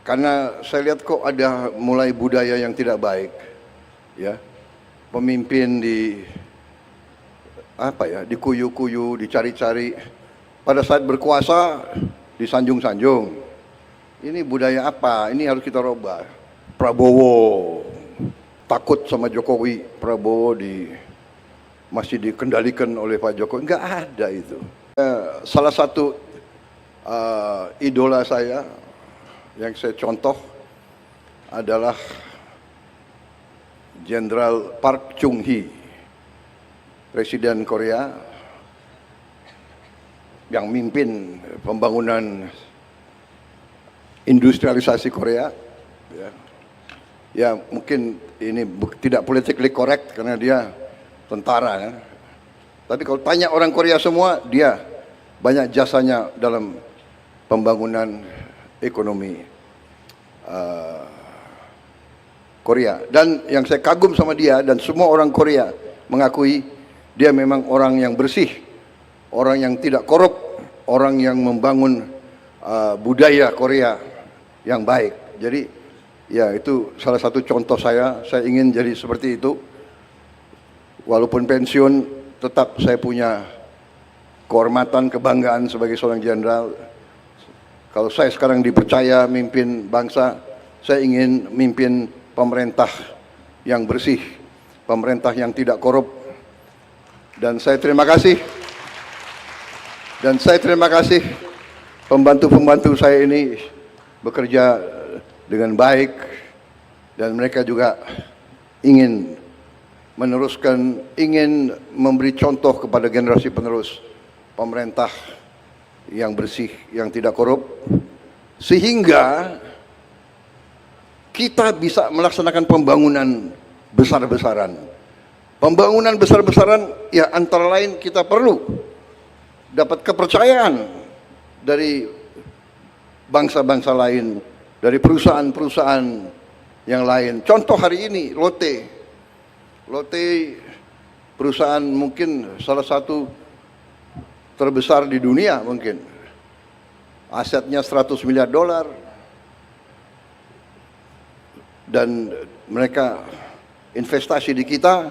Karena saya lihat kok ada mulai budaya yang tidak baik, ya. Pemimpin dikuyu-kuyu, dicari-cari. Pada saat berkuasa disanjung-sanjung. Ini budaya apa? Ini harus kita rubah. Prabowo takut sama Jokowi, Prabowo masih dikendalikan oleh Pak Jokowi. Enggak ada itu. Salah satu idola saya yang saya contoh adalah Jenderal Park Chung-hee, Presiden Korea yang mimpin pembangunan industrialisasi Korea. Ya mungkin ini tidak politically correct karena dia tentara, ya. Tapi kalau tanya orang Korea semua, dia banyak jasanya dalam pembangunan ekonomi Korea. Dan yang saya kagum sama dia dan semua orang Korea mengakui dia memang orang yang bersih, orang yang tidak korup, orang yang membangun budaya Korea yang baik. Jadi ya itu salah satu contoh saya ingin jadi seperti itu. Walaupun pensiun tetap saya punya kehormatan, kebanggaan sebagai seorang jenderal. Kalau saya sekarang dipercaya mimpin bangsa, saya ingin mimpin pemerintah yang bersih, pemerintah yang tidak korup. Dan saya terima kasih. Pembantu-pembantu saya ini bekerja dengan baik dan mereka juga ingin meneruskan, ingin memberi contoh kepada generasi penerus pemerintah yang bersih, yang tidak korup, sehingga kita bisa melaksanakan pembangunan besar-besaran. Pembangunan besar-besaran ya antara lain kita perlu dapat kepercayaan dari bangsa-bangsa lain, dari perusahaan-perusahaan yang lain. Contoh hari ini Lotte perusahaan mungkin salah satu terbesar di dunia mungkin. Asetnya $100 miliar. Dan mereka investasi di kita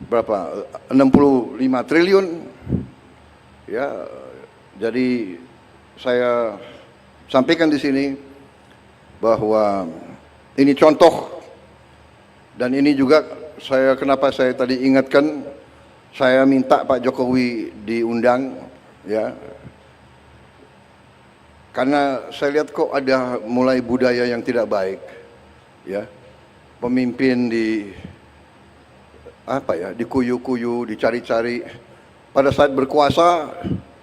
berapa? 65 triliun. Ya, jadi saya sampaikan di sini bahwa ini contoh dan ini juga kenapa saya tadi ingatkan, saya minta Pak Jokowi diundang, ya, karena saya lihat kok ada mulai budaya yang tidak baik, ya, pemimpin dikuyu-kuyu, dicari-cari, pada saat berkuasa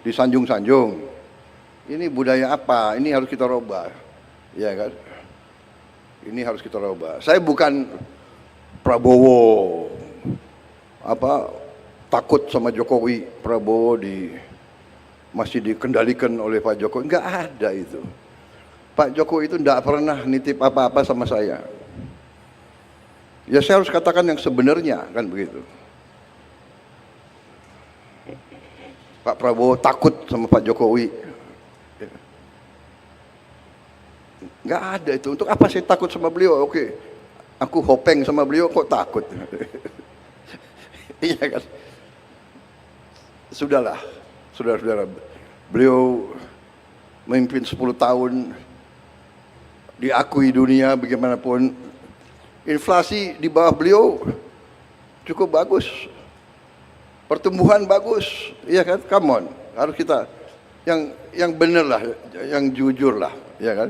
disanjung-sanjung. Ini budaya apa? Ini harus kita rubah, ya kan? Ini harus kita rubah. Saya bukan Prabowo takut sama Jokowi, Prabowo masih dikendalikan oleh Pak Jokowi. Enggak ada itu. Pak Jokowi itu enggak pernah nitip apa-apa sama saya. Ya saya harus katakan yang sebenarnya, kan begitu. Pak Prabowo takut sama Pak Jokowi. Enggak ada itu. Untuk apa saya takut sama beliau? Oke. Aku hopeng sama beliau kok takut. Iya kan? Sudahlah, saudara-saudara. Beliau memimpin 10 tahun, diakui dunia bagaimanapun. Inflasi di bawah beliau cukup bagus. Pertumbuhan bagus, iya kan? Come on, harus kita yang bener lah, yang jujur lah, ya kan?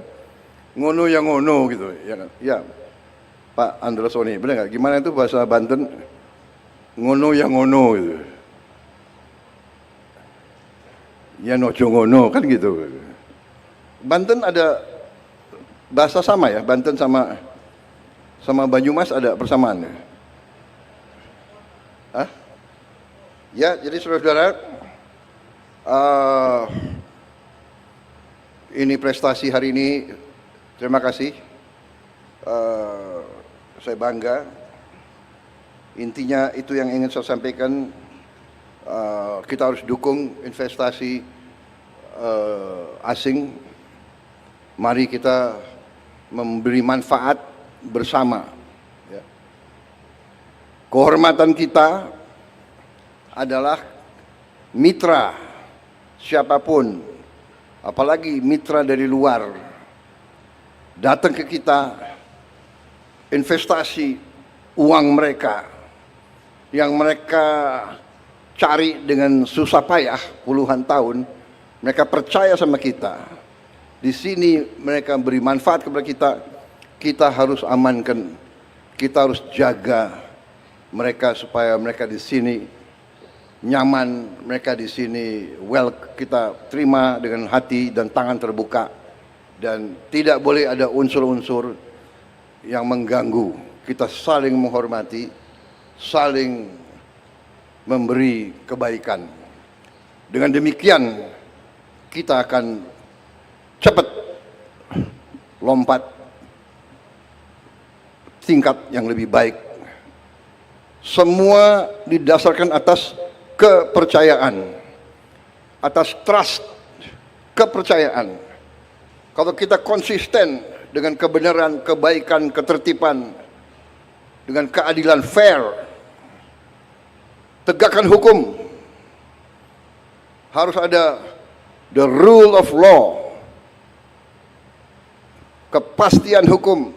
Ngono yang ngono gitu, ya kan? Ya. Pak Androsoni, benar nggak? Gimana itu bahasa Banten? Ngono yang ngono gitu. Ya nojo ngono kan gitu. Banten ada bahasa sama ya? Banten sama Banyumas ada persamaan ya? Hah? Ya, jadi saudara-saudara, ini prestasi hari ini, terima kasih. Saya bangga. Intinya itu yang ingin saya sampaikan. Kita harus dukung investasi asing. Mari kita memberi manfaat bersama. Ya. Kehormatan kita adalah mitra siapapun, apalagi mitra dari luar, datang ke kita, investasi uang mereka yang mereka cari dengan susah payah puluhan tahun, mereka percaya sama kita. Di sini mereka beri manfaat kepada kita, kita harus amankan, kita harus jaga mereka supaya mereka di sini nyaman, mereka di sini kita terima dengan hati dan tangan terbuka, dan tidak boleh ada unsur-unsur yang mengganggu. Kita saling menghormati, saling memberi kebaikan. Dengan demikian kita akan cepat lompat tingkat yang lebih baik. Semua didasarkan atas kepercayaan, atas trust, kepercayaan. Kalau kita konsisten dengan kebenaran, kebaikan, ketertiban, dengan keadilan fair, tegakkan hukum, harus ada the rule of law, kepastian hukum.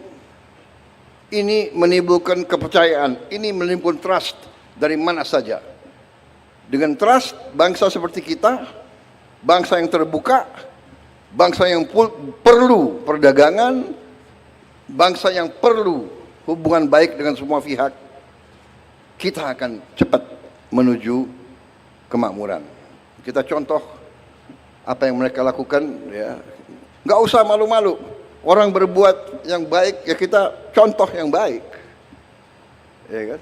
Ini menimbulkan kepercayaan, ini menimbulkan trust dari mana saja. Dengan trust, bangsa seperti kita, bangsa yang terbuka, bangsa yang perlu perdagangan, bangsa yang perlu hubungan baik dengan semua pihak, kita akan cepat menuju kemakmuran. Kita contoh apa yang mereka lakukan, ya. Nggak usah malu-malu. Orang berbuat yang baik, ya kita contoh yang baik. Ya kan?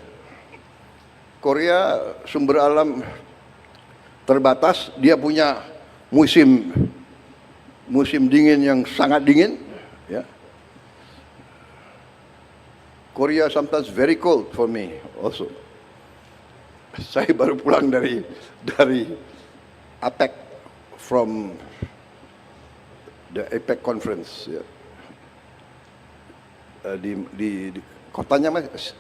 Korea sumber alam terbatas, dia punya musim dingin yang sangat dingin, ya. Korea sometimes very cold for me also. Saya baru pulang dari APEC, from the APEC conference, ya. Di kotanya mas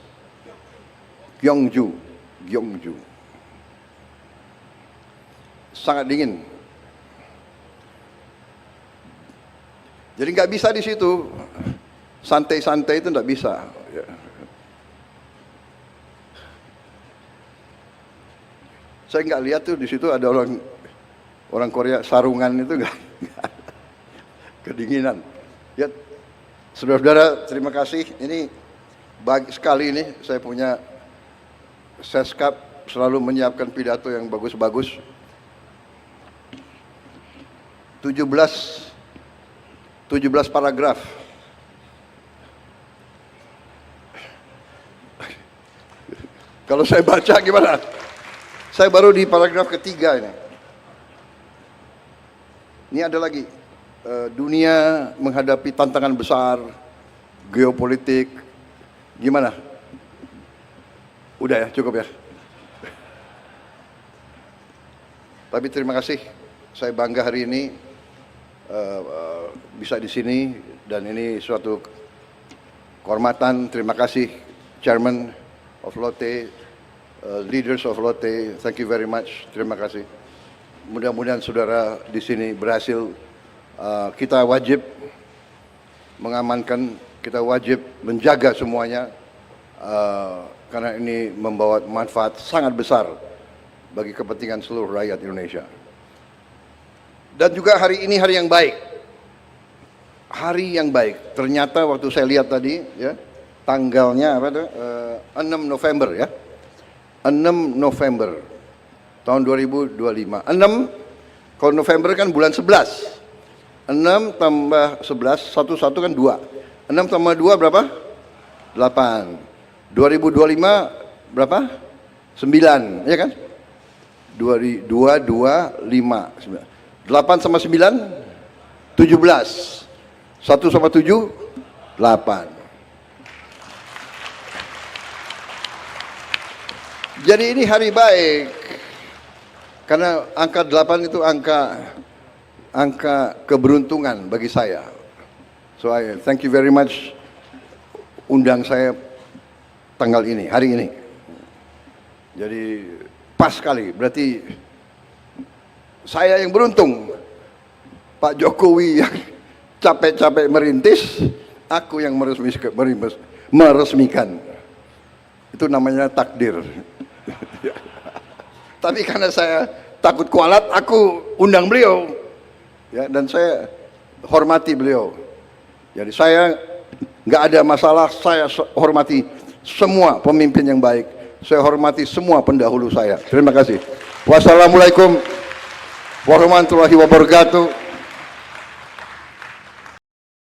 Gyeongju, sangat dingin. Jadi nggak bisa di situ santai-santai, itu nggak bisa. Ya. Saya nggak lihat tuh di situ ada orang Korea sarungan, itu nggak kedinginan. Ya, saudara-saudara, terima kasih. Ini baik sekali, ini saya punya Seskap selalu menyiapkan pidato yang bagus-bagus. 17 paragraf. Kalau saya baca gimana? Saya baru di paragraf ketiga ini. Ini ada lagi. Dunia menghadapi tantangan besar, geopolitik. Gimana? Udah ya, cukup ya. Tapi terima kasih. Saya bangga hari ini bisa di sini, dan ini suatu kehormatan. Terima kasih Chairman of Lotte, leaders of Lotte. Thank you very much. Terima kasih. Mudah-mudahan saudara di sini berhasil. Kita wajib mengamankan, kita wajib menjaga semuanya, karena ini membawa manfaat sangat besar bagi kepentingan seluruh rakyat Indonesia. Dan juga hari ini hari yang baik. Hari yang baik. Ternyata waktu saya lihat tadi, ya, tanggalnya apa tuh? 6 November ya. 6 November tahun 2025. 6, kalau November kan bulan 11. 6 tambah 11, 1 kan 2. 6 tambah 2 berapa? 8. 2025 berapa? 9, ya kan? 2, 5, 9. 8 sama 9, 17. 1 sama 7, 8. Jadi ini hari baik. Karena angka 8 itu angka keberuntungan bagi saya. So I thank you very much undang saya tanggal ini, hari ini. Jadi pas sekali, berarti saya yang beruntung. Pak Jokowi yang capek-capek merintis, aku yang meresmikan. Itu namanya takdir. Tapi karena saya takut kualat, aku undang beliau. Ya, dan saya hormati beliau. Jadi saya nggak ada masalah, saya hormati semua pemimpin yang baik. Saya hormati semua pendahulu saya. Terima kasih. Wassalamualaikum warahmatullahi wabarakatuh.